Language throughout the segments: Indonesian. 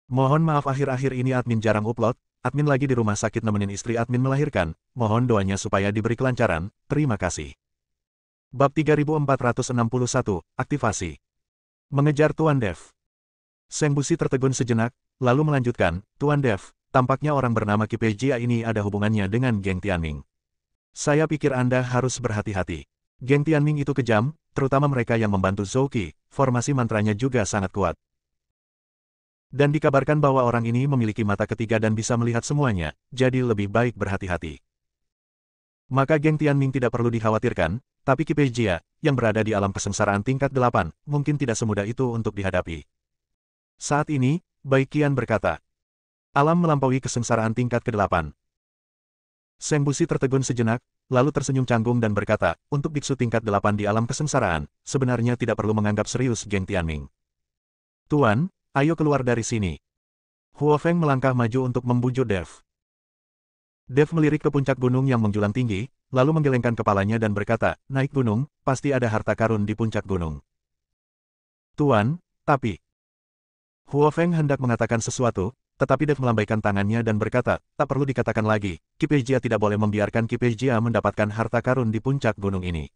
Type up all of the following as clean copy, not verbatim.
Mohon maaf akhir-akhir ini admin jarang upload, admin lagi di rumah sakit nemenin istri admin melahirkan, mohon doanya supaya diberi kelancaran, terima kasih. Bab 3461, Aktivasi. Mengejar Tuan Dev. Seng Busi tertegun sejenak, lalu melanjutkan, Tuan Dev, tampaknya orang bernama Kipe Jia ini ada hubungannya dengan geng Tianming. Saya pikir Anda harus berhati-hati. Geng Tianming itu kejam, terutama mereka yang membantu Zhou Qi, formasi mantranya juga sangat kuat. Dan dikabarkan bahwa orang ini memiliki mata ketiga dan bisa melihat semuanya, jadi lebih baik berhati-hati. Maka geng Tianming tidak perlu dikhawatirkan, tapi Kipe Jia, yang berada di alam kesengsaraan tingkat 8, mungkin tidak semudah itu untuk dihadapi. Saat ini, Bai Qian berkata, alam melampaui kesengsaraan tingkat ke-8. Seng Busi tertegun sejenak, lalu tersenyum canggung dan berkata, untuk biksu tingkat 8 di alam kesengsaraan, sebenarnya tidak perlu menganggap serius geng Tianming. Tuan, ayo keluar dari sini. Huo Feng melangkah maju untuk membujuk Dev. Dev melirik ke puncak gunung yang menjulang tinggi, lalu menggelengkan kepalanya dan berkata, naik gunung, pasti ada harta karun di puncak gunung. Tuan, tapi... Huo Feng hendak mengatakan sesuatu, tetapi Dev melambaikan tangannya dan berkata, tak perlu dikatakan lagi, Kipe Jia tidak boleh membiarkan Kipe Jia mendapatkan harta karun di puncak gunung ini.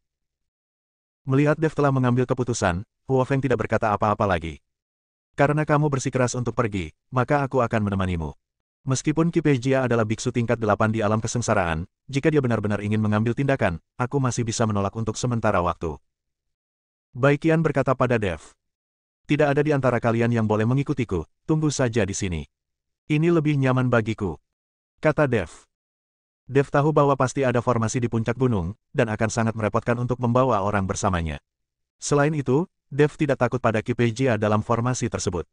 Melihat Dev telah mengambil keputusan, Huo Feng tidak berkata apa-apa lagi. Karena kamu bersikeras untuk pergi, maka aku akan menemanimu. Meskipun Kipe Jia adalah biksu tingkat 8 di alam kesengsaraan, jika dia benar-benar ingin mengambil tindakan, aku masih bisa menolak untuk sementara waktu. Bai Qian berkata pada Dev. Tidak ada di antara kalian yang boleh mengikutiku, tunggu saja di sini. Ini lebih nyaman bagiku, kata Dev. Dev tahu bahwa pasti ada formasi di puncak gunung, dan akan sangat merepotkan untuk membawa orang bersamanya. Selain itu, Dev tidak takut pada Kipe Jia dalam formasi tersebut.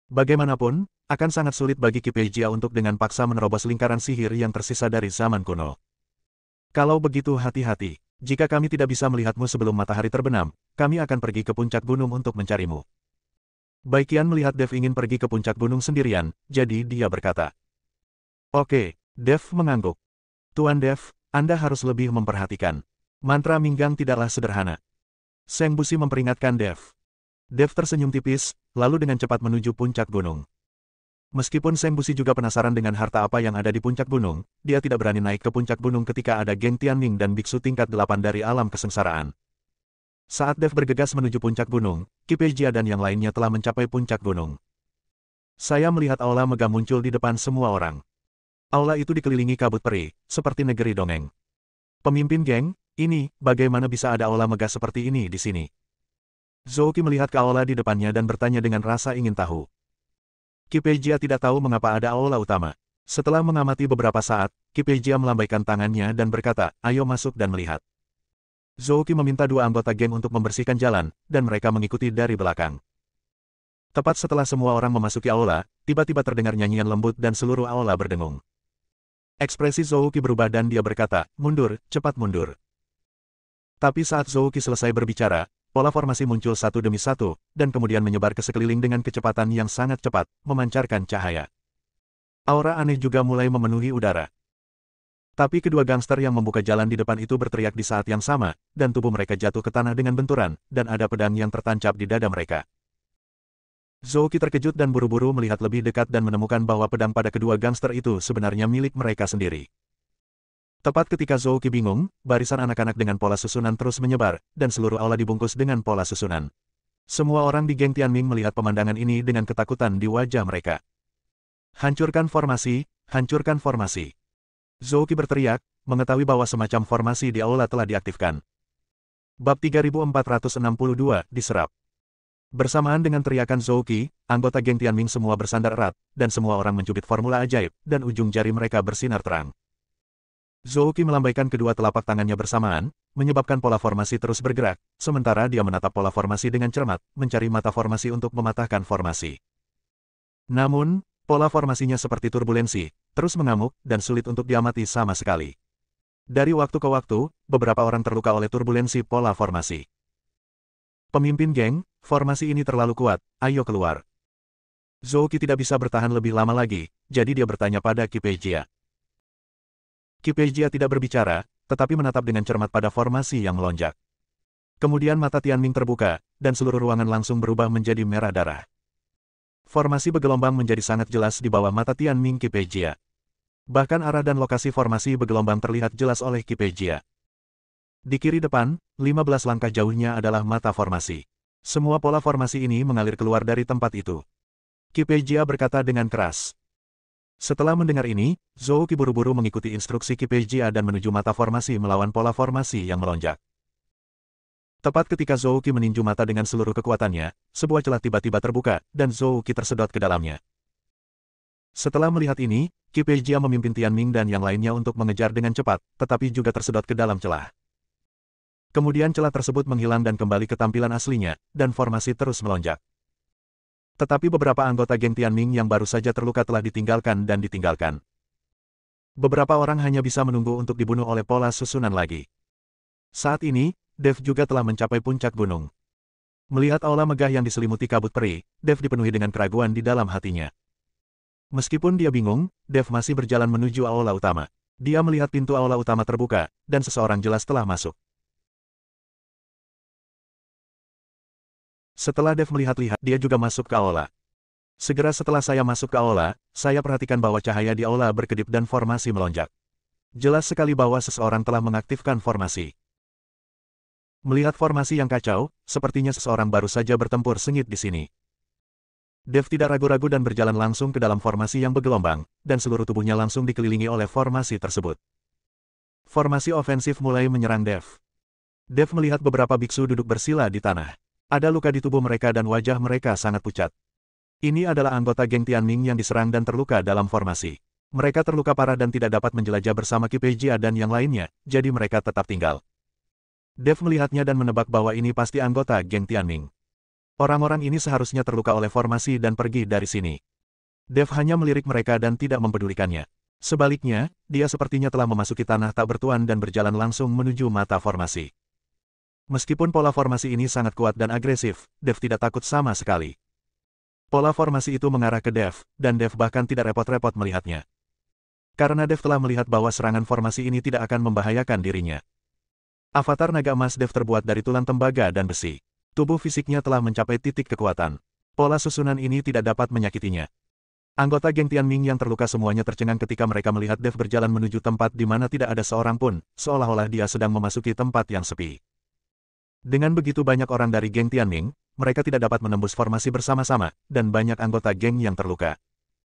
Bagaimanapun, akan sangat sulit bagi Kipe Jia untuk dengan paksa menerobos lingkaran sihir yang tersisa dari zaman kuno. Kalau begitu hati-hati, jika kami tidak bisa melihatmu sebelum matahari terbenam, kami akan pergi ke puncak gunung untuk mencarimu. Bai Qian melihat Dev ingin pergi ke puncak gunung sendirian, jadi dia berkata. Oke, Dev mengangguk. Tuan Dev, Anda harus lebih memperhatikan. Mantra Minggang tidaklah sederhana. Seng Busi memperingatkan Dev. Dev tersenyum tipis, lalu dengan cepat menuju puncak gunung. Meskipun Seng Busi juga penasaran dengan harta apa yang ada di puncak gunung, dia tidak berani naik ke puncak gunung ketika ada geng Tianming dan biksu tingkat 8 dari alam kesengsaraan. Saat Dev bergegas menuju puncak gunung, Kipe Jia dan yang lainnya telah mencapai puncak gunung. Saya melihat aula megah muncul di depan semua orang. Aula itu dikelilingi kabut peri, seperti negeri dongeng. Pemimpin geng, ini, bagaimana bisa ada aula megah seperti ini di sini? Zhou Qi melihat ke aula di depannya dan bertanya dengan rasa ingin tahu. Kipe Jia tidak tahu mengapa ada aula utama. Setelah mengamati beberapa saat, Kipe Jia melambaikan tangannya dan berkata, ayo masuk dan melihat. Zhou Qi meminta dua anggota geng untuk membersihkan jalan, dan mereka mengikuti dari belakang. Tepat setelah semua orang memasuki aula, tiba-tiba terdengar nyanyian lembut dan seluruh aula berdengung. Ekspresi Zhou Qi berubah dan dia berkata, mundur, cepat mundur. Tapi saat Zhou Qi selesai berbicara, pola formasi muncul satu demi satu, dan kemudian menyebar ke sekeliling dengan kecepatan yang sangat cepat, memancarkan cahaya. Aura aneh juga mulai memenuhi udara. Tapi kedua gangster yang membuka jalan di depan itu berteriak di saat yang sama, dan tubuh mereka jatuh ke tanah dengan benturan, dan ada pedang yang tertancap di dada mereka. Zhou Qi terkejut dan buru-buru melihat lebih dekat dan menemukan bahwa pedang pada kedua gangster itu sebenarnya milik mereka sendiri. Tepat ketika Zhou Qi bingung, barisan anak-anak dengan pola susunan terus menyebar, dan seluruh aula dibungkus dengan pola susunan. Semua orang di geng Tianming melihat pemandangan ini dengan ketakutan di wajah mereka. Hancurkan formasi, hancurkan formasi. Zhou Qi berteriak, mengetahui bahwa semacam formasi di aula telah diaktifkan. Bab 3462, diserap. Bersamaan dengan teriakan Zhou Qi, anggota geng Tianming semua bersandar erat, dan semua orang mencubit formula ajaib, dan ujung jari mereka bersinar terang. Zhou Qi melambaikan kedua telapak tangannya bersamaan, menyebabkan pola formasi terus bergerak, sementara dia menatap pola formasi dengan cermat, mencari mata formasi untuk mematahkan formasi. Namun, pola formasinya seperti turbulensi, terus mengamuk, dan sulit untuk diamati sama sekali. Dari waktu ke waktu, beberapa orang terluka oleh turbulensi pola formasi. Pemimpin geng, formasi ini terlalu kuat, ayo keluar. Zhou Qi tidak bisa bertahan lebih lama lagi, jadi dia bertanya pada Kipe Jia. Kipe Jia tidak berbicara, tetapi menatap dengan cermat pada formasi yang melonjak. Kemudian mata Tianming terbuka, dan seluruh ruangan langsung berubah menjadi merah darah. Formasi bergelombang menjadi sangat jelas di bawah mata Tianming Kipejia. Bahkan arah dan lokasi formasi bergelombang terlihat jelas oleh Kipejia. Di kiri depan, 15 langkah jauhnya adalah mata formasi. Semua pola formasi ini mengalir keluar dari tempat itu. Kipejia berkata dengan keras. Setelah mendengar ini, Zhou Qi buru-buru mengikuti instruksi Kipejia dan menuju mata formasi melawan pola formasi yang melonjak. Tepat ketika Zhou Qi meninju mata dengan seluruh kekuatannya, sebuah celah tiba-tiba terbuka, dan Zhou Qi tersedot ke dalamnya. Setelah melihat ini, Kipejia memimpin Tianming dan yang lainnya untuk mengejar dengan cepat, tetapi juga tersedot ke dalam celah. Kemudian celah tersebut menghilang dan kembali ke tampilan aslinya, dan formasi terus melonjak. Tetapi beberapa anggota geng Tianming yang baru saja terluka telah ditinggalkan dan ditinggalkan. Beberapa orang hanya bisa menunggu untuk dibunuh oleh pola susunan lagi. Saat ini, Dev juga telah mencapai puncak gunung. Melihat aula megah yang diselimuti kabut peri, Dev dipenuhi dengan keraguan di dalam hatinya. Meskipun dia bingung, Dev masih berjalan menuju aula utama. Dia melihat pintu aula utama terbuka, dan seseorang jelas telah masuk. Setelah Dev melihat-lihat, dia juga masuk ke aula. Segera setelah saya masuk ke aula, saya perhatikan bahwa cahaya di aula berkedip dan formasi melonjak. Jelas sekali bahwa seseorang telah mengaktifkan formasi. Melihat formasi yang kacau, sepertinya seseorang baru saja bertempur sengit di sini. Dev tidak ragu-ragu dan berjalan langsung ke dalam formasi yang bergelombang, dan seluruh tubuhnya langsung dikelilingi oleh formasi tersebut. Formasi ofensif mulai menyerang Dev. Dev melihat beberapa biksu duduk bersila di tanah. Ada luka di tubuh mereka dan wajah mereka sangat pucat. Ini adalah anggota geng Tianming yang diserang dan terluka dalam formasi. Mereka terluka parah dan tidak dapat menjelajah bersama Kipejia dan yang lainnya, jadi mereka tetap tinggal. Dev melihatnya dan menebak bahwa ini pasti anggota geng Tianming. Orang-orang ini seharusnya terluka oleh formasi dan pergi dari sini. Dev hanya melirik mereka dan tidak mempedulikannya. Sebaliknya, dia sepertinya telah memasuki tanah tak bertuan dan berjalan langsung menuju mata formasi. Meskipun pola formasi ini sangat kuat dan agresif, Dev tidak takut sama sekali. Pola formasi itu mengarah ke Dev, dan Dev bahkan tidak repot-repot melihatnya. Karena Dev telah melihat bahwa serangan formasi ini tidak akan membahayakan dirinya. Avatar naga emas Dev terbuat dari tulang tembaga dan besi. Tubuh fisiknya telah mencapai titik kekuatan. Pola susunan ini tidak dapat menyakitinya. Anggota geng Tianming yang terluka semuanya tercengang ketika mereka melihat Dev berjalan menuju tempat di mana tidak ada seorang pun, seolah-olah dia sedang memasuki tempat yang sepi. Dengan begitu banyak orang dari geng Tianming, mereka tidak dapat menembus formasi bersama-sama, dan banyak anggota geng yang terluka.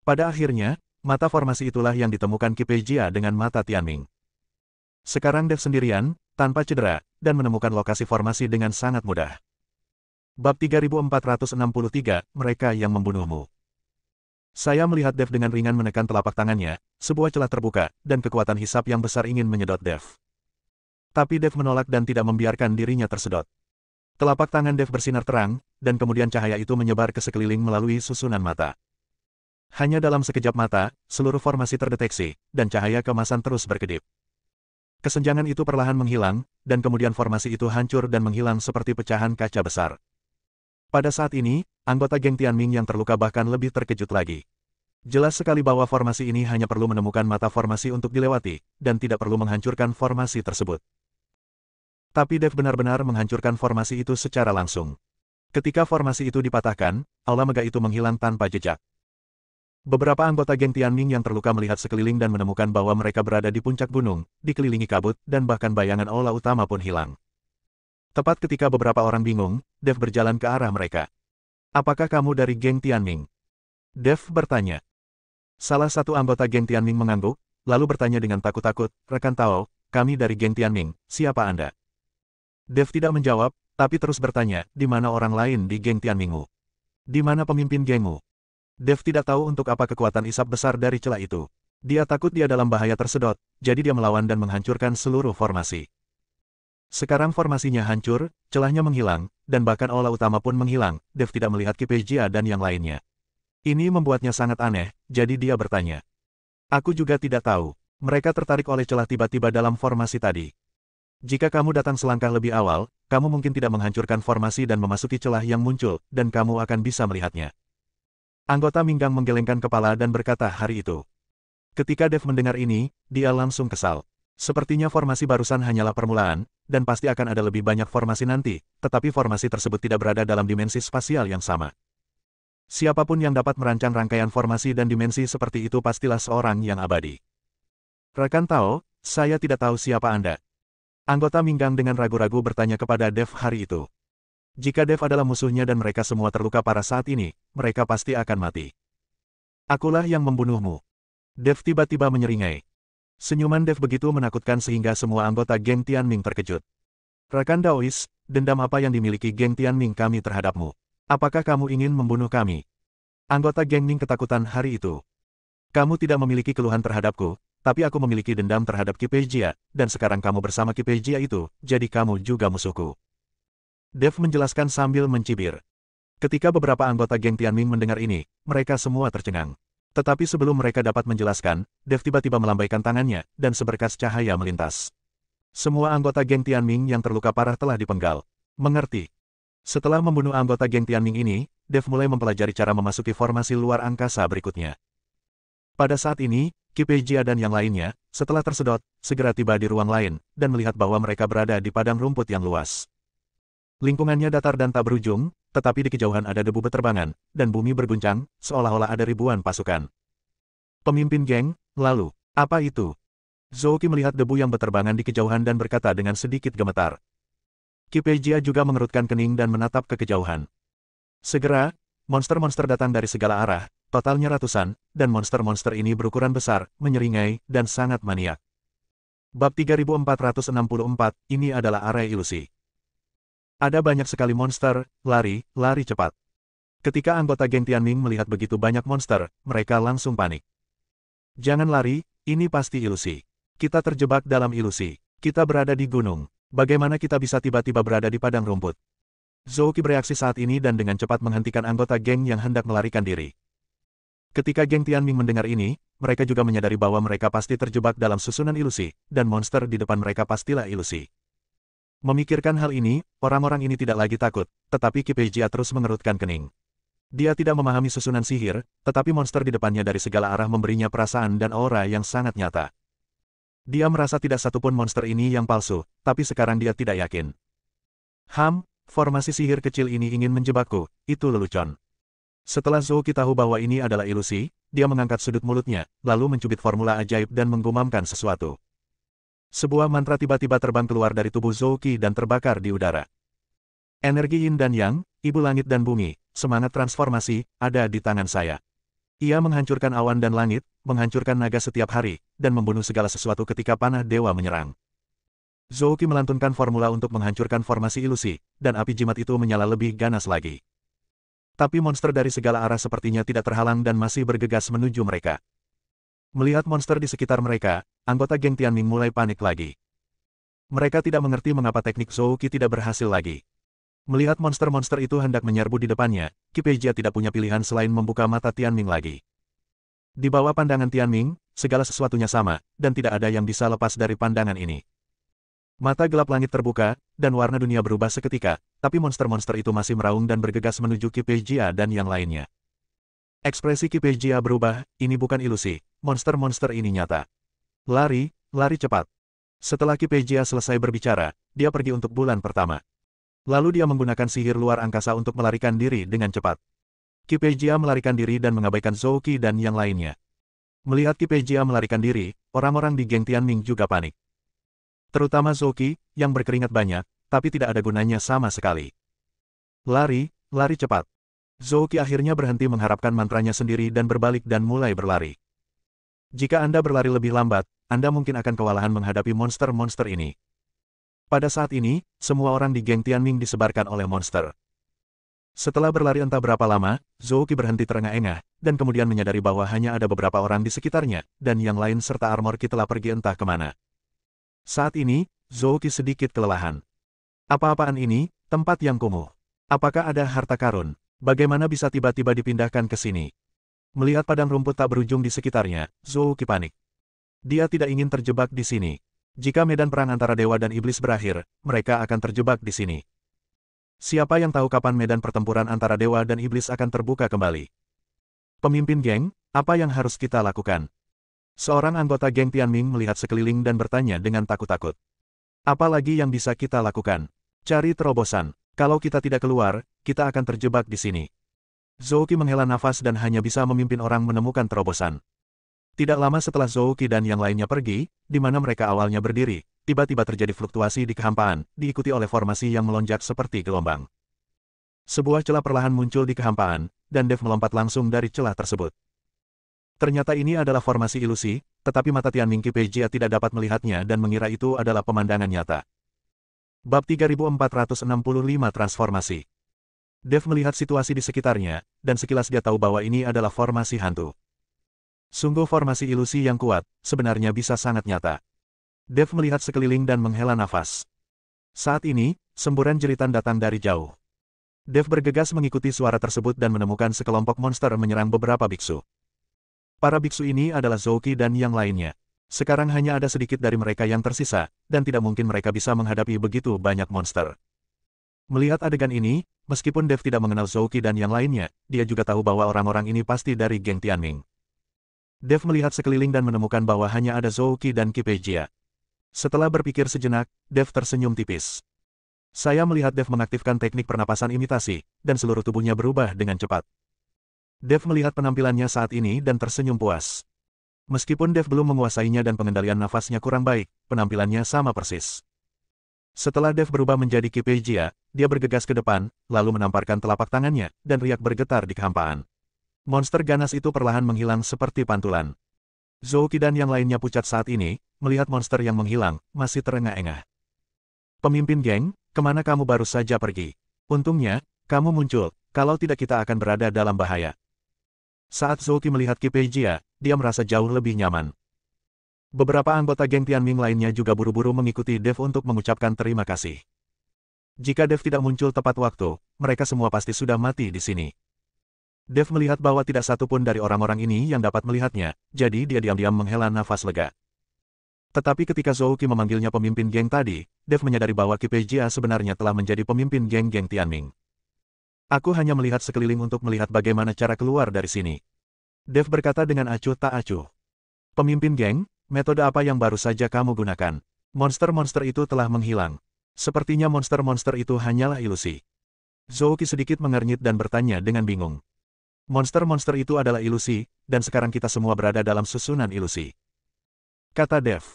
Pada akhirnya, mata formasi itulah yang ditemukan Kipejia dengan mata Tianming. Sekarang Dev sendirian, tanpa cedera, dan menemukan lokasi formasi dengan sangat mudah. Bab 3463, Mereka yang Membunuhmu. Saya melihat Dev dengan ringan menekan telapak tangannya, sebuah celah terbuka, dan kekuatan hisap yang besar ingin menyedot Dev. Tapi Dev menolak dan tidak membiarkan dirinya tersedot. Telapak tangan Dev bersinar terang, dan kemudian cahaya itu menyebar ke sekeliling melalui susunan mata. Hanya dalam sekejap mata, seluruh formasi terdeteksi, dan cahaya keemasan terus berkedip. Kesenjangan itu perlahan menghilang, dan kemudian formasi itu hancur dan menghilang seperti pecahan kaca besar. Pada saat ini, anggota geng Tianming yang terluka bahkan lebih terkejut lagi. Jelas sekali bahwa formasi ini hanya perlu menemukan mata formasi untuk dilewati, dan tidak perlu menghancurkan formasi tersebut. Tapi Dev benar-benar menghancurkan formasi itu secara langsung. Ketika formasi itu dipatahkan, aula megah itu menghilang tanpa jejak. Beberapa anggota geng Tianming yang terluka melihat sekeliling dan menemukan bahwa mereka berada di puncak gunung, dikelilingi kabut, dan bahkan bayangan aula utama pun hilang. Tepat ketika beberapa orang bingung, Dev berjalan ke arah mereka. "Apakah kamu dari geng Tianming?" Dev bertanya. Salah satu anggota geng Tianming mengangguk, lalu bertanya dengan takut-takut, "Rekan Tao, kami dari geng Tianming, siapa Anda?" Dev tidak menjawab, tapi terus bertanya, "Di mana orang lain di geng Tianmingmu? Di mana pemimpin gengmu?" Dev tidak tahu untuk apa kekuatan isap besar dari celah itu. Dia takut dia dalam bahaya tersedot, jadi dia melawan dan menghancurkan seluruh formasi. Sekarang formasinya hancur, celahnya menghilang, dan bahkan aula utama pun menghilang. Dev tidak melihat Kipejia dan yang lainnya. Ini membuatnya sangat aneh, jadi dia bertanya. "Aku juga tidak tahu. Mereka tertarik oleh celah tiba-tiba dalam formasi tadi. Jika kamu datang selangkah lebih awal, kamu mungkin tidak menghancurkan formasi dan memasuki celah yang muncul, dan kamu akan bisa melihatnya." Anggota Minggang menggelengkan kepala dan berkata hari itu. Ketika Dev mendengar ini, dia langsung kesal. Sepertinya formasi barusan hanyalah permulaan, dan pasti akan ada lebih banyak formasi nanti, tetapi formasi tersebut tidak berada dalam dimensi spasial yang sama. Siapapun yang dapat merancang rangkaian formasi dan dimensi seperti itu pastilah seorang yang abadi. Rekan Tao, saya tidak tahu siapa Anda. Anggota Minggang dengan ragu-ragu bertanya kepada Dev hari itu. Jika Dev adalah musuhnya dan mereka semua terluka parah saat ini, mereka pasti akan mati. Akulah yang membunuhmu. Dev tiba-tiba menyeringai. Senyuman Dev begitu menakutkan sehingga semua anggota geng Tianming terkejut. Rekan Daois, dendam apa yang dimiliki geng Tianming kami terhadapmu? Apakah kamu ingin membunuh kami? Anggota geng Ming ketakutan hari itu. Kamu tidak memiliki keluhan terhadapku, tapi aku memiliki dendam terhadap Qi Peijia, dan sekarang kamu bersama Qi Peijia itu, jadi kamu juga musuhku. Dev menjelaskan sambil mencibir. Ketika beberapa anggota geng Tianming mendengar ini, mereka semua tercengang. Tetapi sebelum mereka dapat menjelaskan, Dev tiba-tiba melambaikan tangannya, dan seberkas cahaya melintas. Semua anggota geng Tianming yang terluka parah telah dipenggal. Mengerti. Setelah membunuh anggota geng Tianming ini, Dev mulai mempelajari cara memasuki formasi luar angkasa berikutnya. Pada saat ini, Qi Peijia dan yang lainnya, setelah tersedot, segera tiba di ruang lain, dan melihat bahwa mereka berada di padang rumput yang luas. Lingkungannya datar dan tak berujung, tetapi di kejauhan ada debu beterbangan, dan bumi berguncang, seolah-olah ada ribuan pasukan. Pemimpin geng, lalu, apa itu? Zhou Qi melihat debu yang beterbangan di kejauhan dan berkata dengan sedikit gemetar. Qi Peijia juga mengerutkan kening dan menatap ke kejauhan. Segera, monster-monster datang dari segala arah, totalnya ratusan, dan monster-monster ini berukuran besar, menyeringai, dan sangat maniak. Bab 3464, ini adalah area ilusi. Ada banyak sekali monster, lari cepat. Ketika anggota geng Tianming melihat begitu banyak monster, mereka langsung panik. Jangan lari, ini pasti ilusi. Kita terjebak dalam ilusi. Kita berada di gunung. Bagaimana kita bisa tiba-tiba berada di padang rumput? Zhou Qi bereaksi saat ini dan dengan cepat menghentikan anggota geng yang hendak melarikan diri. Ketika geng Tianming mendengar ini, mereka juga menyadari bahwa mereka pasti terjebak dalam susunan ilusi, dan monster di depan mereka pastilah ilusi. Memikirkan hal ini, orang-orang ini tidak lagi takut, tetapi Qi Peijia terus mengerutkan kening. Dia tidak memahami susunan sihir, tetapi monster di depannya dari segala arah memberinya perasaan dan aura yang sangat nyata. Dia merasa tidak satupun monster ini yang palsu, tapi sekarang dia tidak yakin. Formasi sihir kecil ini ingin menjebakku, itu lelucon. Setelah Zhou Qi tahu bahwa ini adalah ilusi, dia mengangkat sudut mulutnya, lalu mencubit formula ajaib dan menggumamkan sesuatu. Sebuah mantra tiba-tiba terbang keluar dari tubuh Zhou Qi dan terbakar di udara. Energi Yin dan Yang, Ibu Langit dan Bumi, semangat transformasi, ada di tangan saya. Ia menghancurkan awan dan langit, menghancurkan naga setiap hari, dan membunuh segala sesuatu ketika panah dewa menyerang. Zhou Qi melantunkan formula untuk menghancurkan formasi ilusi, dan api jimat itu menyala lebih ganas lagi. Tapi monster dari segala arah sepertinya tidak terhalang dan masih bergegas menuju mereka. Melihat monster di sekitar mereka, anggota geng Tianming mulai panik lagi. Mereka tidak mengerti mengapa teknik Zhou Qi tidak berhasil lagi. Melihat monster-monster itu hendak menyerbu di depannya, Qi Peijia tidak punya pilihan selain membuka mata Tianming lagi. Di bawah pandangan Tianming, segala sesuatunya sama, dan tidak ada yang bisa lepas dari pandangan ini. Mata gelap langit terbuka, dan warna dunia berubah seketika, tapi monster-monster itu masih meraung dan bergegas menuju Qi Peijia dan yang lainnya. Ekspresi Qi Peijia berubah, ini bukan ilusi, monster-monster ini nyata. Lari cepat. Setelah Qi Peijia selesai berbicara, dia pergi untuk bulan pertama. Lalu dia menggunakan sihir luar angkasa untuk melarikan diri dengan cepat. Qi Peijia melarikan diri dan mengabaikan Zhou Qi dan yang lainnya. Melihat Qi Peijia melarikan diri, orang-orang di geng Tianming juga panik. Terutama Zhou Qi, yang berkeringat banyak, tapi tidak ada gunanya sama sekali. Lari cepat. Zhou Qi akhirnya berhenti mengharapkan mantranya sendiri dan berbalik dan mulai berlari. Jika Anda berlari lebih lambat, Anda mungkin akan kewalahan menghadapi monster-monster ini. Pada saat ini, semua orang di geng Tianming disebarkan oleh monster. Setelah berlari entah berapa lama, Zhou Qi berhenti terengah-engah, dan kemudian menyadari bahwa hanya ada beberapa orang di sekitarnya, dan yang lain serta armor Qi telah pergi entah kemana. Saat ini, Zhou Qi sedikit kelelahan. Apa-apaan ini, tempat yang kumuh? Apakah ada harta karun? Bagaimana bisa tiba-tiba dipindahkan ke sini? Melihat padang rumput tak berujung di sekitarnya, Zhou Qi panik. Dia tidak ingin terjebak di sini. Jika medan perang antara dewa dan iblis berakhir, mereka akan terjebak di sini. Siapa yang tahu kapan medan pertempuran antara dewa dan iblis akan terbuka kembali? Pemimpin geng, apa yang harus kita lakukan? Seorang anggota geng Tianming melihat sekeliling dan bertanya dengan takut-takut. Apa lagi yang bisa kita lakukan? Cari terobosan. Kalau kita tidak keluar, kita akan terjebak di sini. Zhou Qi menghela nafas dan hanya bisa memimpin orang menemukan terobosan. Tidak lama setelah Zhou Qi dan yang lainnya pergi, di mana mereka awalnya berdiri, tiba-tiba terjadi fluktuasi di kehampaan, diikuti oleh formasi yang melonjak seperti gelombang. Sebuah celah perlahan muncul di kehampaan, dan Dev melompat langsung dari celah tersebut. Ternyata ini adalah formasi ilusi, tetapi mata Tianming Qi Jia tidak dapat melihatnya dan mengira itu adalah pemandangan nyata. Bab 3465 Transformasi. Dev melihat situasi di sekitarnya, dan sekilas dia tahu bahwa ini adalah formasi hantu. Sungguh formasi ilusi yang kuat, sebenarnya bisa sangat nyata. Dev melihat sekeliling dan menghela nafas. Saat ini, semburan jeritan datang dari jauh. Dev bergegas mengikuti suara tersebut dan menemukan sekelompok monster menyerang beberapa biksu. Para biksu ini adalah Zhou Qi dan yang lainnya. Sekarang hanya ada sedikit dari mereka yang tersisa, dan tidak mungkin mereka bisa menghadapi begitu banyak monster. Melihat adegan ini, meskipun Dev tidak mengenal Zhou Qi dan yang lainnya, dia juga tahu bahwa orang-orang ini pasti dari geng Tianming. Dev melihat sekeliling dan menemukan bahwa hanya ada Zhou Qi dan Qi Jia. Setelah berpikir sejenak, Dev tersenyum tipis. Saya melihat Dev mengaktifkan teknik pernapasan imitasi, dan seluruh tubuhnya berubah dengan cepat. Dev melihat penampilannya saat ini dan tersenyum puas. Meskipun Dev belum menguasainya dan pengendalian nafasnya kurang baik, penampilannya sama persis. Setelah Dev berubah menjadi Qi Jia, dia bergegas ke depan, lalu menamparkan telapak tangannya, dan riak bergetar di kehampaan. Monster ganas itu perlahan menghilang seperti pantulan. Zhou Qi dan yang lainnya pucat saat ini, melihat monster yang menghilang, masih terengah-engah. Pemimpin geng, kemana kamu baru saja pergi? Untungnya, kamu muncul, kalau tidak kita akan berada dalam bahaya. Saat Zhou Qi melihat Qi Jia, dia merasa jauh lebih nyaman. Beberapa anggota geng Tianming lainnya juga buru-buru mengikuti Dev untuk mengucapkan terima kasih. Jika Dev tidak muncul tepat waktu, mereka semua pasti sudah mati di sini. Dev melihat bahwa tidak satu pun dari orang-orang ini yang dapat melihatnya, jadi dia diam-diam menghela nafas lega. Tetapi ketika Zhou Qi memanggilnya pemimpin geng tadi, Dev menyadari bahwa Qi Jia sebenarnya telah menjadi pemimpin geng-geng Tianming. Aku hanya melihat sekeliling untuk melihat bagaimana cara keluar dari sini. Dev berkata dengan acuh tak acuh. Pemimpin geng, metode apa yang baru saja kamu gunakan? Monster-monster itu telah menghilang. Sepertinya monster-monster itu hanyalah ilusi. Zhou Qi sedikit mengernyit dan bertanya dengan bingung. Monster-monster itu adalah ilusi, dan sekarang kita semua berada dalam susunan ilusi. Kata Dev.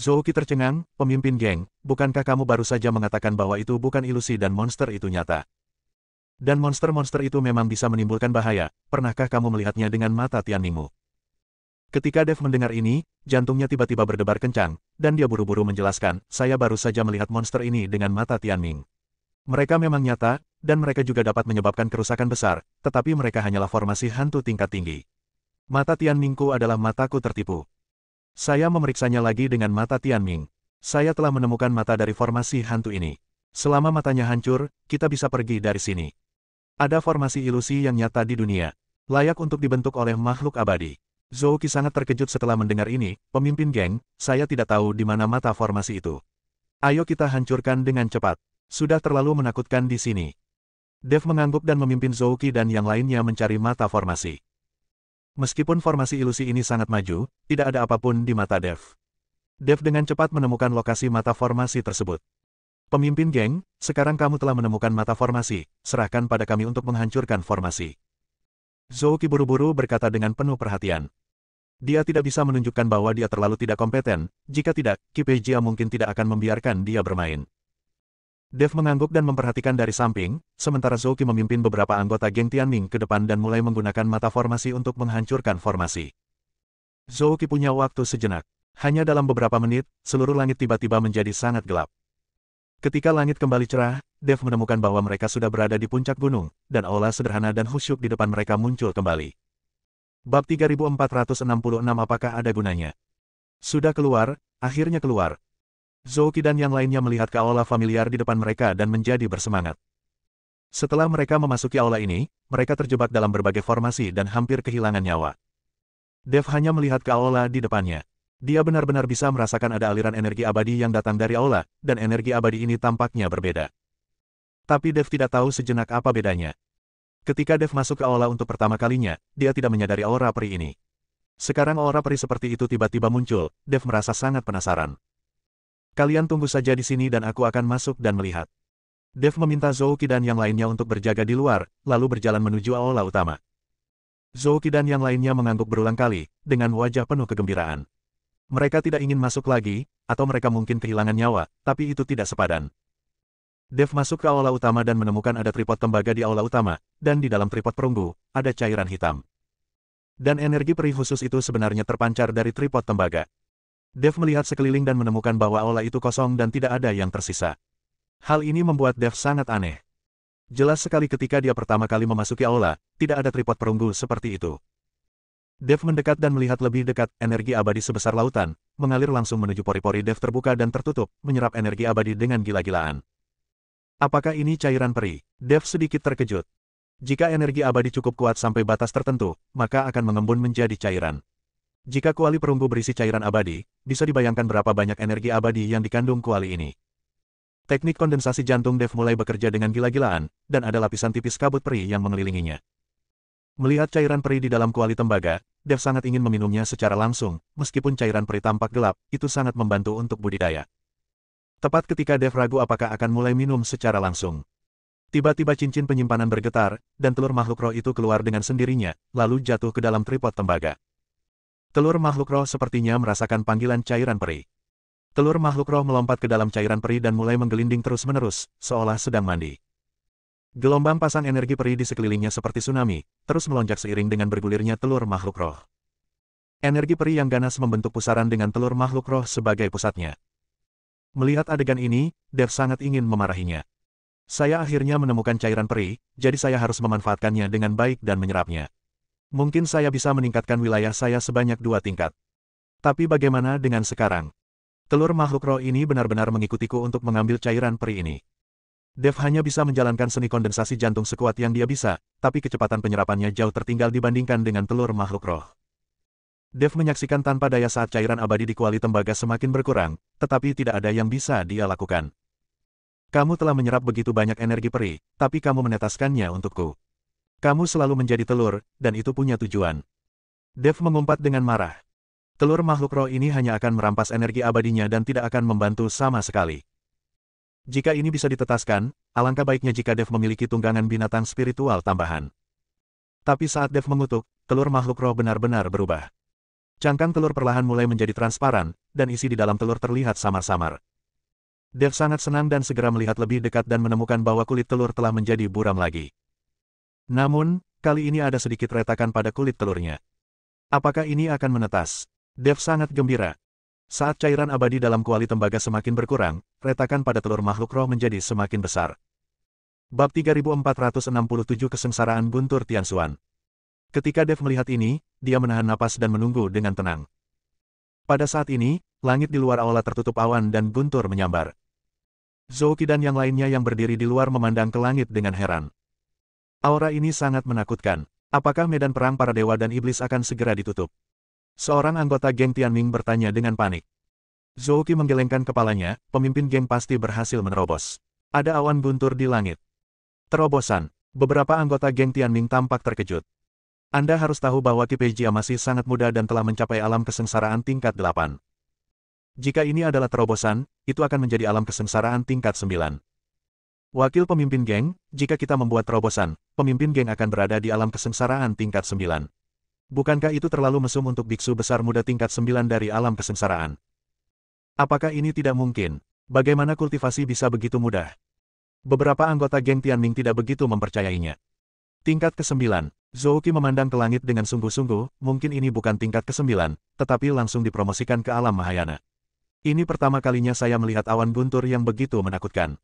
Zhou Qi tercengang, pemimpin geng, bukankah kamu baru saja mengatakan bahwa itu bukan ilusi dan monster itu nyata? Dan monster-monster itu memang bisa menimbulkan bahaya, pernahkah kamu melihatnya dengan mata Tianmingmu? Ketika Dev mendengar ini, jantungnya tiba-tiba berdebar kencang, dan dia buru-buru menjelaskan, saya baru saja melihat monster ini dengan mata Tianming. Mereka memang nyata, dan mereka juga dapat menyebabkan kerusakan besar, tetapi mereka hanyalah formasi hantu tingkat tinggi. Mata Tianmingku adalah mataku tertipu. Saya memeriksanya lagi dengan mata Tianming. Saya telah menemukan mata dari formasi hantu ini. Selama matanya hancur, kita bisa pergi dari sini. Ada formasi ilusi yang nyata di dunia, layak untuk dibentuk oleh makhluk abadi. Zhou Qi sangat terkejut setelah mendengar ini, pemimpin geng, saya tidak tahu di mana mata formasi itu. Ayo kita hancurkan dengan cepat. Sudah terlalu menakutkan di sini. Dev mengangguk dan memimpin Zhou Qi dan yang lainnya mencari mata formasi. Meskipun formasi ilusi ini sangat maju, tidak ada apapun di mata Dev. Dev dengan cepat menemukan lokasi mata formasi tersebut. Pemimpin geng, sekarang kamu telah menemukan mata formasi, serahkan pada kami untuk menghancurkan formasi. Zhou Qi buru-buru berkata dengan penuh perhatian. Dia tidak bisa menunjukkan bahwa dia terlalu tidak kompeten, jika tidak, Qi Jia mungkin tidak akan membiarkan dia bermain. Dev mengangguk dan memperhatikan dari samping, sementara Zhou Qi memimpin beberapa anggota geng Tianming ke depan dan mulai menggunakan mata formasi untuk menghancurkan formasi. Zhou Qi punya waktu sejenak. Hanya dalam beberapa menit, seluruh langit tiba-tiba menjadi sangat gelap. Ketika langit kembali cerah, Dev menemukan bahwa mereka sudah berada di puncak gunung, dan aula sederhana dan khusyuk di depan mereka muncul kembali. Bab 3466 apakah ada gunanya? Sudah keluar, akhirnya keluar. Zhou Qi dan yang lainnya melihat ke aula familiar di depan mereka dan menjadi bersemangat. Setelah mereka memasuki aula ini, mereka terjebak dalam berbagai formasi dan hampir kehilangan nyawa. Dev hanya melihat ke aula di depannya. Dia benar-benar bisa merasakan ada aliran energi abadi yang datang dari aula, dan energi abadi ini tampaknya berbeda. Tapi Dev tidak tahu sejenak apa bedanya. Ketika Dev masuk ke aula untuk pertama kalinya, dia tidak menyadari aura peri ini. Sekarang aura peri seperti itu tiba-tiba muncul, Dev merasa sangat penasaran. Kalian tunggu saja di sini dan aku akan masuk dan melihat. Dev meminta Zhou Qi dan yang lainnya untuk berjaga di luar, lalu berjalan menuju aula utama. Zhou Qi dan yang lainnya mengangguk berulang kali, dengan wajah penuh kegembiraan. Mereka tidak ingin masuk lagi, atau mereka mungkin kehilangan nyawa, tapi itu tidak sepadan. Dev masuk ke aula utama dan menemukan ada tripod tembaga di aula utama, dan di dalam tripod perunggu, ada cairan hitam. Dan energi peri khusus itu sebenarnya terpancar dari tripod tembaga. Dev melihat sekeliling dan menemukan bahwa aula itu kosong dan tidak ada yang tersisa. Hal ini membuat Dev sangat aneh. Jelas sekali ketika dia pertama kali memasuki aula, tidak ada tripod perunggu seperti itu. Dev mendekat dan melihat lebih dekat, energi abadi sebesar lautan, mengalir langsung menuju pori-pori Dev terbuka dan tertutup, menyerap energi abadi dengan gila-gilaan. Apakah ini cairan peri? Dev sedikit terkejut. Jika energi abadi cukup kuat sampai batas tertentu, maka akan mengembun menjadi cairan. Jika kuali perunggu berisi cairan abadi, bisa dibayangkan berapa banyak energi abadi yang dikandung kuali ini. Teknik kondensasi jantung Dev mulai bekerja dengan gila-gilaan, dan ada lapisan tipis kabut peri yang mengelilinginya. Melihat cairan peri di dalam kuali tembaga, Dev sangat ingin meminumnya secara langsung, meskipun cairan peri tampak gelap, itu sangat membantu untuk budidaya. Tepat ketika Dev ragu apakah akan mulai minum secara langsung. Tiba-tiba cincin penyimpanan bergetar, dan telur makhluk roh itu keluar dengan sendirinya, lalu jatuh ke dalam tripod tembaga. Telur makhluk roh sepertinya merasakan panggilan cairan peri. Telur makhluk roh melompat ke dalam cairan peri dan mulai menggelinding terus-menerus, seolah sedang mandi. Gelombang pasang energi peri di sekelilingnya seperti tsunami, terus melonjak seiring dengan bergulirnya telur makhluk roh. Energi peri yang ganas membentuk pusaran dengan telur makhluk roh sebagai pusatnya. Melihat adegan ini, Dev sangat ingin memarahinya. Saya akhirnya menemukan cairan peri, jadi saya harus memanfaatkannya dengan baik dan menyerapnya. Mungkin saya bisa meningkatkan wilayah saya sebanyak 2 tingkat. Tapi bagaimana dengan sekarang? Telur makhluk roh ini benar-benar mengikutiku untuk mengambil cairan peri ini. Dev hanya bisa menjalankan seni kondensasi jantung sekuat yang dia bisa, tapi kecepatan penyerapannya jauh tertinggal dibandingkan dengan telur makhluk roh. Dev menyaksikan tanpa daya saat cairan abadi di kuali tembaga semakin berkurang, tetapi tidak ada yang bisa dia lakukan. Kamu telah menyerap begitu banyak energi peri, tapi kamu menetaskannya untukku. Kamu selalu menjadi telur, dan itu punya tujuan. Dev mengumpat dengan marah. Telur makhluk roh ini hanya akan merampas energi abadinya dan tidak akan membantu sama sekali. Jika ini bisa ditetaskan, alangkah baiknya jika Dev memiliki tunggangan binatang spiritual tambahan. Tapi saat Dev mengutuk, telur makhluk roh benar-benar berubah. Cangkang telur perlahan mulai menjadi transparan, dan isi di dalam telur terlihat samar-samar. Dev sangat senang dan segera melihat lebih dekat dan menemukan bahwa kulit telur telah menjadi buram lagi. Namun, kali ini ada sedikit retakan pada kulit telurnya. Apakah ini akan menetas? Dev sangat gembira. Saat cairan abadi dalam kuali tembaga semakin berkurang, retakan pada telur makhluk roh menjadi semakin besar. Bab 3467 Kesengsaraan Guntur Tianxuan. Ketika Dev melihat ini, dia menahan napas dan menunggu dengan tenang. Pada saat ini, langit di luar aula tertutup awan dan guntur menyambar. Zhou Qi dan yang lainnya yang berdiri di luar memandang ke langit dengan heran. Aura ini sangat menakutkan. Apakah medan perang para dewa dan iblis akan segera ditutup? Seorang anggota geng Tianming bertanya dengan panik. Zhou Qi menggelengkan kepalanya, pemimpin geng pasti berhasil menerobos. Ada awan guntur di langit. Terobosan. Beberapa anggota geng Tianming tampak terkejut. Anda harus tahu bahwa Qi Peijia masih sangat muda dan telah mencapai alam kesengsaraan tingkat 8. Jika ini adalah terobosan, itu akan menjadi alam kesengsaraan tingkat 9. Wakil pemimpin geng, jika kita membuat terobosan, pemimpin geng akan berada di alam kesengsaraan tingkat 9. Bukankah itu terlalu mesum untuk biksu besar muda tingkat 9 dari alam kesengsaraan? Apakah ini tidak mungkin? Bagaimana kultivasi bisa begitu mudah? Beberapa anggota geng Tianming tidak begitu mempercayainya. Tingkat ke-9, Zhou Qi memandang ke langit dengan sungguh-sungguh, mungkin ini bukan tingkat ke-9, tetapi langsung dipromosikan ke alam Mahayana. Ini pertama kalinya saya melihat awan guntur yang begitu menakutkan.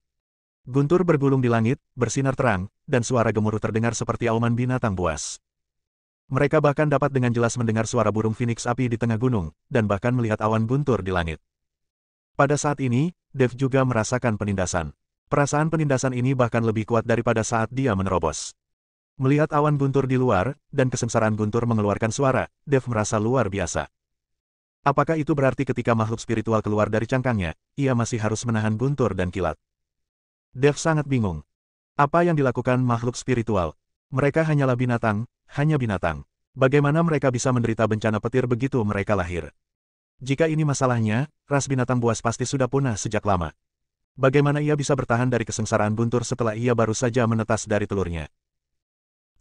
Guntur bergulung di langit, bersinar terang, dan suara gemuruh terdengar seperti auman binatang buas. Mereka bahkan dapat dengan jelas mendengar suara burung phoenix api di tengah gunung, dan bahkan melihat awan guntur di langit. Pada saat ini, Dev juga merasakan penindasan. Perasaan penindasan ini bahkan lebih kuat daripada saat dia menerobos. Melihat awan guntur di luar, dan kesengsaraan guntur mengeluarkan suara, Dev merasa luar biasa. Apakah itu berarti ketika makhluk spiritual keluar dari cangkangnya, ia masih harus menahan guntur dan kilat? Dev sangat bingung. Apa yang dilakukan makhluk spiritual? Mereka hanyalah binatang, hanya binatang. Bagaimana mereka bisa menderita bencana petir begitu mereka lahir? Jika ini masalahnya, ras binatang buas pasti sudah punah sejak lama. Bagaimana ia bisa bertahan dari kesengsaraan guntur setelah ia baru saja menetas dari telurnya?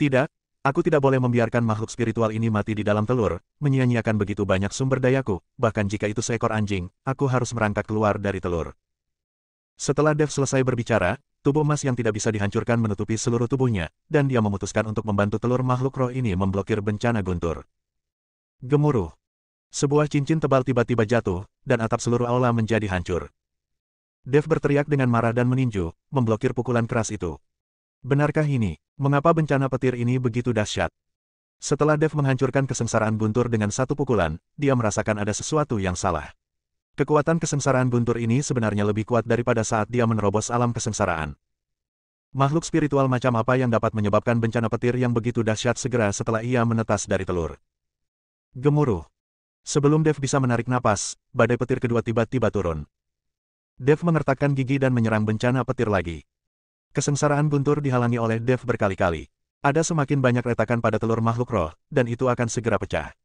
Tidak, aku tidak boleh membiarkan makhluk spiritual ini mati di dalam telur, menyia-nyiakan begitu banyak sumber dayaku, bahkan jika itu seekor anjing, aku harus merangkak keluar dari telur. Setelah Dev selesai berbicara, tubuh emas yang tidak bisa dihancurkan menutupi seluruh tubuhnya, dan dia memutuskan untuk membantu telur makhluk roh ini memblokir bencana guntur. Gemuruh. Sebuah cincin tebal tiba-tiba jatuh, dan atap seluruh aula menjadi hancur. Dev berteriak dengan marah dan meninju, memblokir pukulan keras itu. Benarkah ini? Mengapa bencana petir ini begitu dahsyat? Setelah Dev menghancurkan kesengsaraan guntur dengan satu pukulan, dia merasakan ada sesuatu yang salah. Kekuatan kesengsaraan guntur ini sebenarnya lebih kuat daripada saat dia menerobos alam kesengsaraan. Makhluk spiritual macam apa yang dapat menyebabkan bencana petir yang begitu dahsyat segera setelah ia menetas dari telur? Gemuruh. Sebelum Dev bisa menarik napas, badai petir kedua tiba-tiba turun. Dev mengertakkan gigi dan menyerang bencana petir lagi. Kesengsaraan guntur dihalangi oleh Dev berkali-kali. Ada semakin banyak retakan pada telur makhluk roh, dan itu akan segera pecah.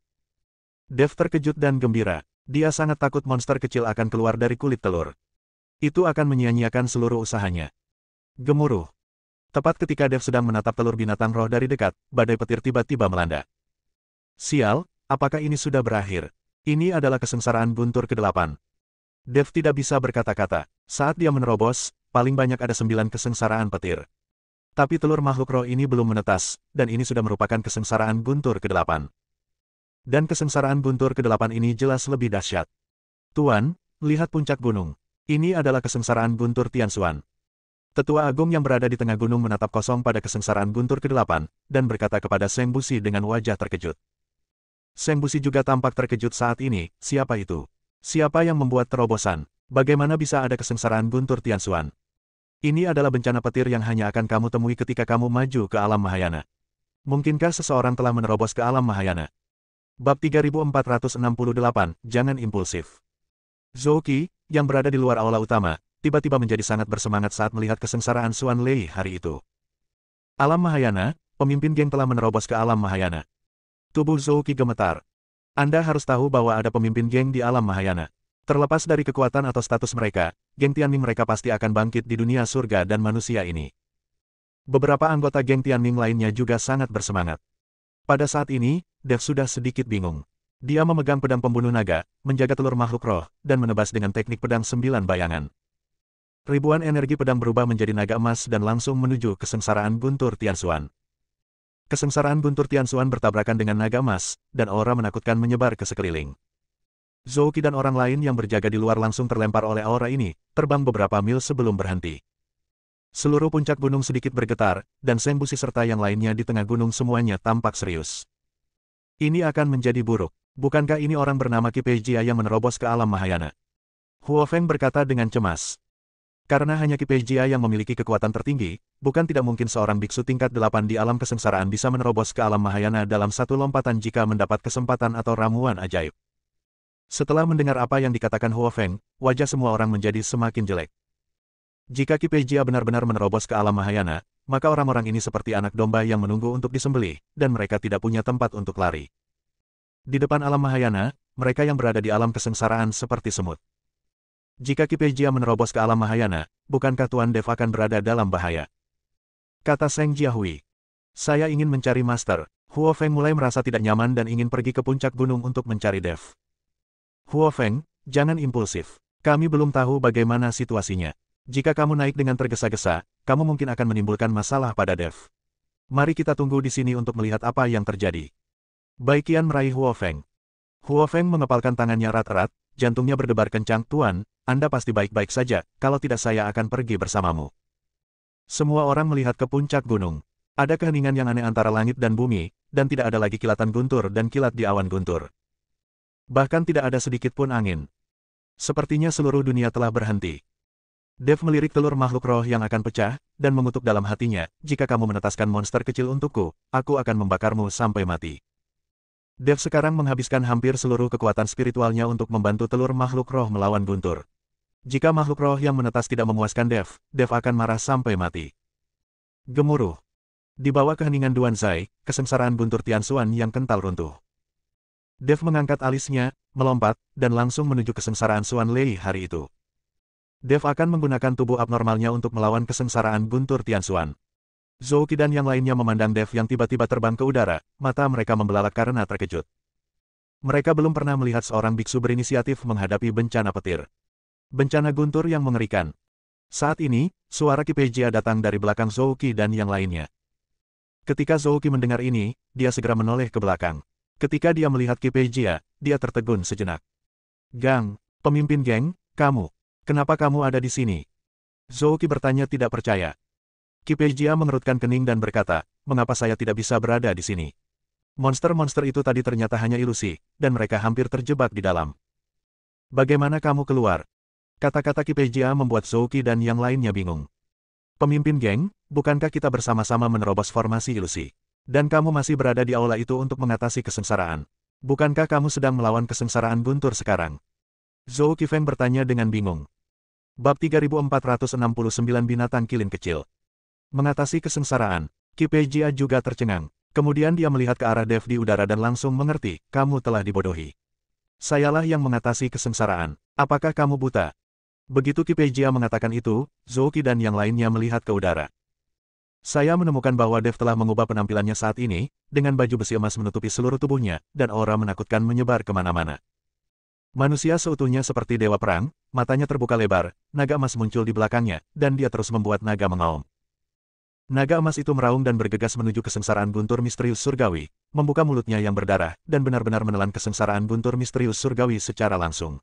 Dev terkejut dan gembira. Dia sangat takut monster kecil akan keluar dari kulit telur. Itu akan menyia-nyiakan seluruh usahanya. Gemuruh. Tepat ketika Dev sedang menatap telur binatang roh dari dekat, badai petir tiba-tiba melanda. Sial, apakah ini sudah berakhir? Ini adalah kesengsaraan guntur ke-8. Dev tidak bisa berkata-kata. Saat dia menerobos, paling banyak ada 9 kesengsaraan petir. Tapi telur makhluk roh ini belum menetas, dan ini sudah merupakan kesengsaraan guntur ke-8. Dan kesengsaraan guntur ke-8 ini jelas lebih dahsyat. Tuan, lihat puncak gunung. Ini adalah kesengsaraan guntur Tianshuan. Tetua Agung yang berada di tengah gunung menatap kosong pada kesengsaraan guntur ke-8, dan berkata kepada Seng Busi dengan wajah terkejut. Seng Busi juga tampak terkejut saat ini. Siapa itu? Siapa yang membuat terobosan? Bagaimana bisa ada kesengsaraan guntur Tianshuan? Ini adalah bencana petir yang hanya akan kamu temui ketika kamu maju ke alam Mahayana. Mungkinkah seseorang telah menerobos ke alam Mahayana? Bab 3468, Jangan impulsif. Zhou Qi, yang berada di luar aula utama, tiba-tiba menjadi sangat bersemangat saat melihat kesengsaraan Xuan Lei hari itu. Alam Mahayana, pemimpin geng telah menerobos ke alam Mahayana. Tubuh Zhou Qi gemetar. Anda harus tahu bahwa ada pemimpin geng di alam Mahayana. Terlepas dari kekuatan atau status mereka, geng Tianming mereka pasti akan bangkit di dunia surga dan manusia ini. Beberapa anggota geng Tianming lainnya juga sangat bersemangat. Pada saat ini, Dev sudah sedikit bingung. Dia memegang pedang pembunuh naga, menjaga telur makhluk roh, dan menebas dengan teknik pedang 9 bayangan. Ribuan energi pedang berubah menjadi naga emas dan langsung menuju kesengsaraan guntur Tianshuan. Kesengsaraan guntur Tianshuan bertabrakan dengan naga emas, dan aura menakutkan menyebar ke sekeliling. Zhou Qi dan orang lain yang berjaga di luar langsung terlempar oleh aura ini, terbang beberapa mil sebelum berhenti. Seluruh puncak gunung sedikit bergetar, dan Seng Busi serta yang lainnya di tengah gunung semuanya tampak serius. Ini akan menjadi buruk. Bukankah ini orang bernama Qi Pei Jia yang menerobos ke alam Mahayana? Huo Feng berkata dengan cemas. Karena hanya Qi Pei Jia yang memiliki kekuatan tertinggi, bukan tidak mungkin seorang biksu tingkat 8 di alam kesengsaraan bisa menerobos ke alam Mahayana dalam satu lompatan jika mendapat kesempatan atau ramuan ajaib. Setelah mendengar apa yang dikatakan Huo Feng, wajah semua orang menjadi semakin jelek. Jika Qi Pei Jia benar-benar menerobos ke alam Mahayana, maka orang-orang ini seperti anak domba yang menunggu untuk disembelih, dan mereka tidak punya tempat untuk lari. Di depan alam Mahayana, mereka yang berada di alam kesengsaraan seperti semut. Jika Qi Pei Jia menerobos ke alam Mahayana, bukankah Tuan Dev akan berada dalam bahaya? Kata Seng Jiahui. Saya ingin mencari Master. Huo Feng mulai merasa tidak nyaman dan ingin pergi ke puncak gunung untuk mencari Dev. Huo Feng, jangan impulsif. Kami belum tahu bagaimana situasinya. Jika kamu naik dengan tergesa-gesa, kamu mungkin akan menimbulkan masalah pada Dev. Mari kita tunggu di sini untuk melihat apa yang terjadi. Baiqian meraih Huo Feng. Huo Feng mengepalkan tangannya erat-erat, jantungnya berdebar kencang. Tuan, Anda pasti baik-baik saja, kalau tidak saya akan pergi bersamamu. Semua orang melihat ke puncak gunung. Ada keheningan yang aneh antara langit dan bumi, dan tidak ada lagi kilatan guntur dan kilat di awan guntur. Bahkan tidak ada sedikit pun angin. Sepertinya seluruh dunia telah berhenti. Dev melirik telur makhluk roh yang akan pecah, dan mengutuk dalam hatinya, jika kamu menetaskan monster kecil untukku, aku akan membakarmu sampai mati. Dev sekarang menghabiskan hampir seluruh kekuatan spiritualnya untuk membantu telur makhluk roh melawan guntur. Jika makhluk roh yang menetas tidak memuaskan Dev, Dev akan marah sampai mati. Gemuruh. Di bawah keheningan Duan Zai, kesengsaraan guntur Tianshuan yang kental runtuh. Dev mengangkat alisnya, melompat, dan langsung menuju kesengsaraan Xuan Lei hari itu. Dev akan menggunakan tubuh abnormalnya untuk melawan kesengsaraan Guntur Tianxuan. Zhou Qi dan yang lainnya memandang Dev yang tiba-tiba terbang ke udara, mata mereka membelalak karena terkejut. Mereka belum pernah melihat seorang biksu berinisiatif menghadapi bencana petir. Bencana guntur yang mengerikan. Saat ini, suara Qi Peijia datang dari belakang Zhou Qi dan yang lainnya. Ketika Zhou Qi mendengar ini, dia segera menoleh ke belakang. Ketika dia melihat Qi Peijia, dia tertegun sejenak. Gang, pemimpin geng, kamu. Kenapa kamu ada di sini? Zhou Qi bertanya tidak percaya. Qi Peijia mengerutkan kening dan berkata, mengapa saya tidak bisa berada di sini? Monster-monster itu tadi ternyata hanya ilusi, dan mereka hampir terjebak di dalam. Bagaimana kamu keluar? Kata-kata Qi Peijia membuat Zhou Qi dan yang lainnya bingung. Pemimpin geng, bukankah kita bersama-sama menerobos formasi ilusi? Dan kamu masih berada di aula itu untuk mengatasi kesengsaraan. Bukankah kamu sedang melawan kesengsaraan guntur sekarang? Zhou Qifeng bertanya dengan bingung. Bab 3469 Binatang Kilin Kecil. Mengatasi kesengsaraan, Qi Peijia juga tercengang. Kemudian dia melihat ke arah Dev di udara dan langsung mengerti, kamu telah dibodohi. Sayalah yang mengatasi kesengsaraan. Apakah kamu buta? Begitu Qi Peijia mengatakan itu, Zhou Qi dan yang lainnya melihat ke udara. Saya menemukan bahwa Dev telah mengubah penampilannya saat ini, dengan baju besi emas menutupi seluruh tubuhnya, dan aura menakutkan menyebar kemana-mana. Manusia seutuhnya seperti dewa perang, matanya terbuka lebar, naga emas muncul di belakangnya, dan dia terus membuat naga mengaum. Naga emas itu meraung dan bergegas menuju kesengsaraan guntur misterius surgawi, membuka mulutnya yang berdarah, dan benar-benar menelan kesengsaraan guntur misterius surgawi secara langsung.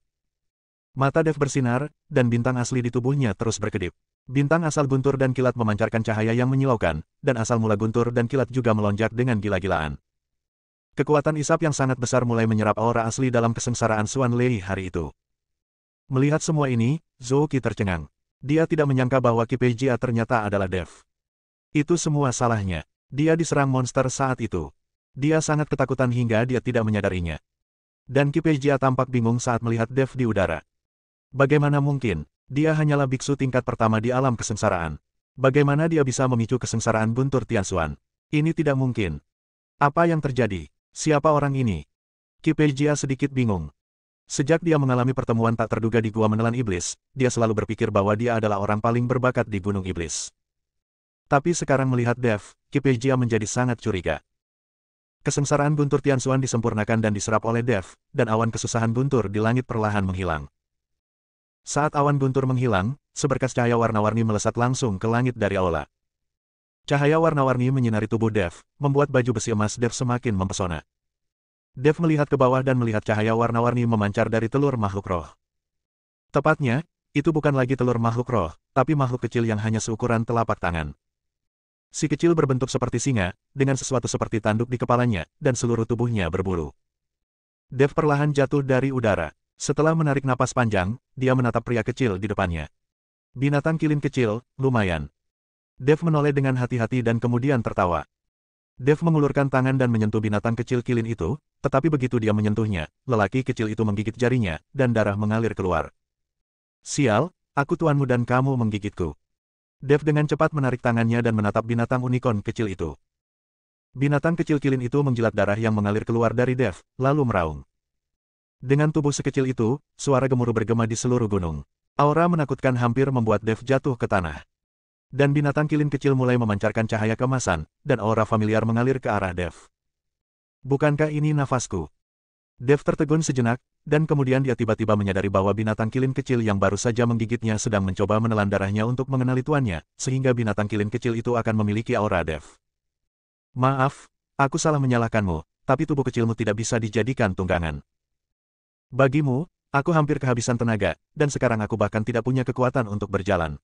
Mata Dev bersinar, dan bintang asli di tubuhnya terus berkedip. Bintang asal guntur dan kilat memancarkan cahaya yang menyilaukan, dan asal mula guntur dan kilat juga melonjak dengan gila-gilaan. Kekuatan isap yang sangat besar mulai menyerap aura asli dalam kesengsaraan Xuan Lei hari itu. Melihat semua ini, Zhou Qi tercengang. Dia tidak menyangka bahwa Qi Peijia ternyata adalah Dev. Itu semua salahnya. Dia diserang monster saat itu. Dia sangat ketakutan hingga dia tidak menyadarinya. Dan Qi Peijia tampak bingung saat melihat Dev di udara. Bagaimana mungkin? Dia hanyalah biksu tingkat pertama di alam kesengsaraan. Bagaimana dia bisa memicu kesengsaraan Guntur Tianxuan? Ini tidak mungkin. Apa yang terjadi? Siapa orang ini? Qi Peijia sedikit bingung. Sejak dia mengalami pertemuan tak terduga di Gua Menelan Iblis, dia selalu berpikir bahwa dia adalah orang paling berbakat di Gunung Iblis. Tapi sekarang melihat Dev, Qi Peijia menjadi sangat curiga. Kesengsaraan Guntur Tianxuan disempurnakan dan diserap oleh Dev, dan awan kesusahan Guntur di langit perlahan menghilang. Saat awan Guntur menghilang, seberkas cahaya warna-warni melesat langsung ke langit dari aula. Cahaya warna-warni menyinari tubuh Dev, membuat baju besi emas Dev semakin mempesona. Dev melihat ke bawah dan melihat cahaya warna-warni memancar dari telur makhluk roh. Tepatnya, itu bukan lagi telur makhluk roh, tapi makhluk kecil yang hanya seukuran telapak tangan. Si kecil berbentuk seperti singa, dengan sesuatu seperti tanduk di kepalanya, dan seluruh tubuhnya berbulu. Dev perlahan jatuh dari udara. Setelah menarik napas panjang, dia menatap pria kecil di depannya. Binatang kilin kecil, lumayan. Dev menoleh dengan hati-hati dan kemudian tertawa. Dev mengulurkan tangan dan menyentuh binatang kecil kilin itu, tetapi begitu dia menyentuhnya, lelaki kecil itu menggigit jarinya, dan darah mengalir keluar. Sial, aku tuanmu dan kamu menggigitku. Dev dengan cepat menarik tangannya dan menatap binatang unicorn kecil itu. Binatang kecil kilin itu menjilat darah yang mengalir keluar dari Dev, lalu meraung. Dengan tubuh sekecil itu, suara gemuruh bergema di seluruh gunung. Aura menakutkan hampir membuat Dev jatuh ke tanah. Dan binatang kilin kecil mulai memancarkan cahaya keemasan, dan aura familiar mengalir ke arah Dev. Bukankah ini nafasku? Dev tertegun sejenak, dan kemudian dia tiba-tiba menyadari bahwa binatang kilin kecil yang baru saja menggigitnya sedang mencoba menelan darahnya untuk mengenali tuannya, sehingga binatang kilin kecil itu akan memiliki aura Dev. Maaf, aku salah menyalahkanmu, tapi tubuh kecilmu tidak bisa dijadikan tunggangan. Bagimu, aku hampir kehabisan tenaga, dan sekarang aku bahkan tidak punya kekuatan untuk berjalan.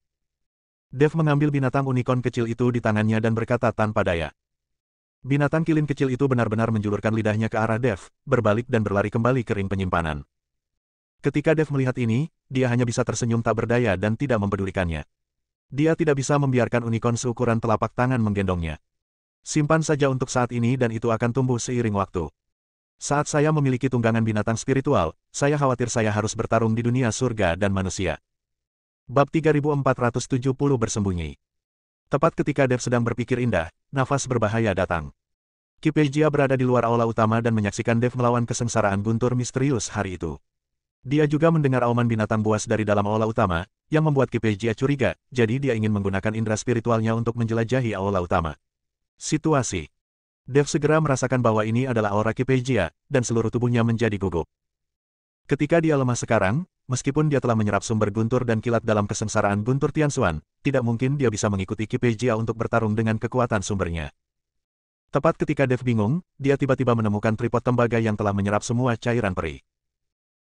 Dev mengambil binatang unicorn kecil itu di tangannya dan berkata tanpa daya. Binatang kilin kecil itu benar-benar menjulurkan lidahnya ke arah Dev, berbalik dan berlari kembali ke ring penyimpanan. Ketika Dev melihat ini, dia hanya bisa tersenyum tak berdaya dan tidak mempedulikannya. Dia tidak bisa membiarkan unicorn seukuran telapak tangan menggendongnya. Simpan saja untuk saat ini dan itu akan tumbuh seiring waktu. Saat saya memiliki tunggangan binatang spiritual, saya khawatir saya harus bertarung di dunia surga dan manusia. Bab 3470 Bersembunyi. Tepat ketika Dev sedang berpikir indah, nafas berbahaya datang. Qi Peijia berada di luar aula utama dan menyaksikan Dev melawan kesengsaraan guntur misterius hari itu. Dia juga mendengar auman binatang buas dari dalam aula utama, yang membuat Kipejia curiga, jadi dia ingin menggunakan indera spiritualnya untuk menjelajahi aula utama. Situasi. Dev segera merasakan bahwa ini adalah aura Kipejia, dan seluruh tubuhnya menjadi gugup. Ketika dia lemah sekarang, meskipun dia telah menyerap sumber guntur dan kilat dalam kesengsaraan guntur Tianxuan, tidak mungkin dia bisa mengikuti Kipejia untuk bertarung dengan kekuatan sumbernya. Tepat ketika Dev bingung, dia tiba-tiba menemukan tripod tembaga yang telah menyerap semua cairan peri.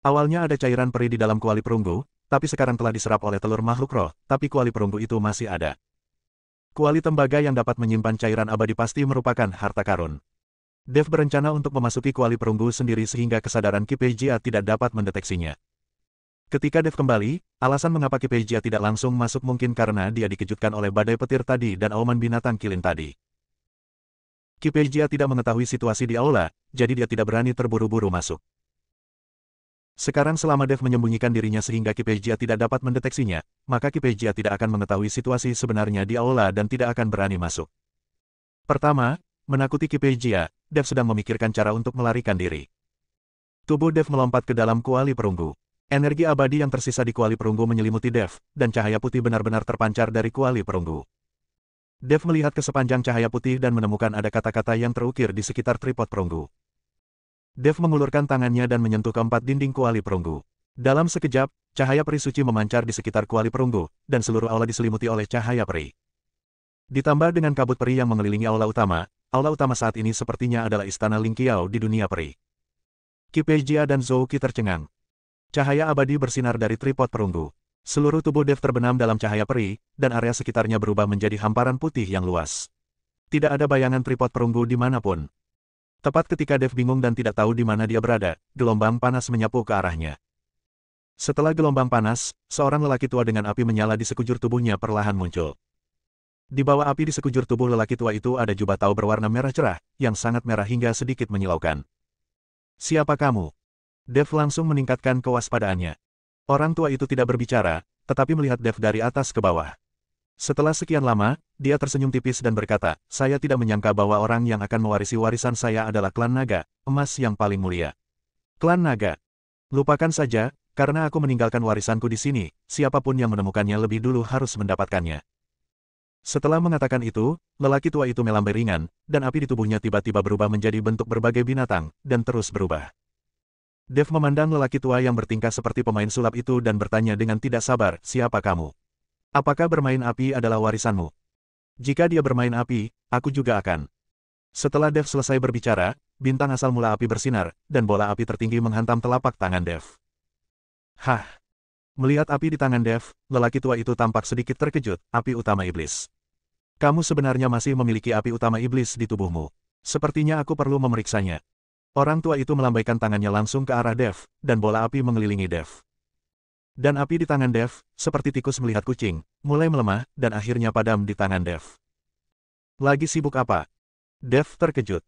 Awalnya ada cairan peri di dalam kuali perunggu, tapi sekarang telah diserap oleh telur makhluk roh, tapi kuali perunggu itu masih ada. Kuali tembaga yang dapat menyimpan cairan abadi pasti merupakan harta karun. Dev berencana untuk memasuki kuali perunggu sendiri sehingga kesadaran Kipejia tidak dapat mendeteksinya. Ketika Dev kembali, alasan mengapa Kipejia tidak langsung masuk mungkin karena dia dikejutkan oleh badai petir tadi dan auman binatang kilin tadi. Kipejia tidak mengetahui situasi di aula, jadi dia tidak berani terburu-buru masuk. Sekarang selama Dev menyembunyikan dirinya sehingga Kipejia tidak dapat mendeteksinya, maka Kipejia tidak akan mengetahui situasi sebenarnya di aula dan tidak akan berani masuk. Pertama, menakuti Kipejia, Dev sedang memikirkan cara untuk melarikan diri. Tubuh Dev melompat ke dalam kuali perunggu. Energi abadi yang tersisa di kuali perunggu menyelimuti Dev, dan cahaya putih benar-benar terpancar dari kuali perunggu. Dev melihat ke sepanjang cahaya putih dan menemukan ada kata-kata yang terukir di sekitar tripod perunggu. Dev mengulurkan tangannya dan menyentuh keempat dinding kuali perunggu. Dalam sekejap, cahaya peri suci memancar di sekitar kuali perunggu, dan seluruh aula diselimuti oleh cahaya peri. Ditambah dengan kabut peri yang mengelilingi aula utama saat ini sepertinya adalah istana Ling Qiao di dunia peri. Kipejia dan Zhou Qi tercengang. Cahaya abadi bersinar dari tripod perunggu. Seluruh tubuh Dev terbenam dalam cahaya peri, dan area sekitarnya berubah menjadi hamparan putih yang luas. Tidak ada bayangan tripod perunggu dimanapun. Tepat ketika Dev bingung dan tidak tahu di mana dia berada, gelombang panas menyapu ke arahnya. Setelah gelombang panas, seorang lelaki tua dengan api menyala di sekujur tubuhnya perlahan muncul. Di bawah api di sekujur tubuh lelaki tua itu ada jubah tau berwarna merah cerah, yang sangat merah hingga sedikit menyilaukan. Siapa kamu? Dev langsung meningkatkan kewaspadaannya. Orang tua itu tidak berbicara, tetapi melihat Dev dari atas ke bawah. Setelah sekian lama, dia tersenyum tipis dan berkata, saya tidak menyangka bahwa orang yang akan mewarisi warisan saya adalah klan naga, emas yang paling mulia. Klan naga. Lupakan saja, karena aku meninggalkan warisanku di sini, siapapun yang menemukannya lebih dulu harus mendapatkannya. Setelah mengatakan itu, lelaki tua itu melambai ringan, dan api di tubuhnya tiba-tiba berubah menjadi bentuk berbagai binatang, dan terus berubah. Dev memandang lelaki tua yang bertingkah seperti pemain sulap itu dan bertanya dengan tidak sabar, siapa kamu? Apakah bermain api adalah warisanmu? Jika dia bermain api, aku juga akan. Setelah Dev selesai berbicara, bintang asal mula api bersinar, dan bola api tertinggi menghantam telapak tangan Dev. Hah! Melihat api di tangan Dev, lelaki tua itu tampak sedikit terkejut, api utama iblis. Kamu sebenarnya masih memiliki api utama iblis di tubuhmu. Sepertinya aku perlu memeriksanya. Orang tua itu melambaikan tangannya langsung ke arah Dev, dan bola api mengelilingi Dev. Dan api di tangan Dev, seperti tikus melihat kucing, mulai melemah, dan akhirnya padam di tangan Dev. Lagi sibuk apa? Dev terkejut.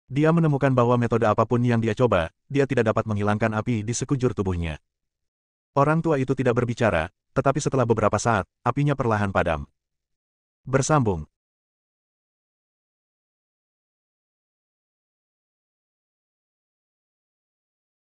Dia menemukan bahwa metode apapun yang dia coba, dia tidak dapat menghilangkan api di sekujur tubuhnya. Orang tua itu tidak berbicara, tetapi setelah beberapa saat, apinya perlahan padam. Bersambung.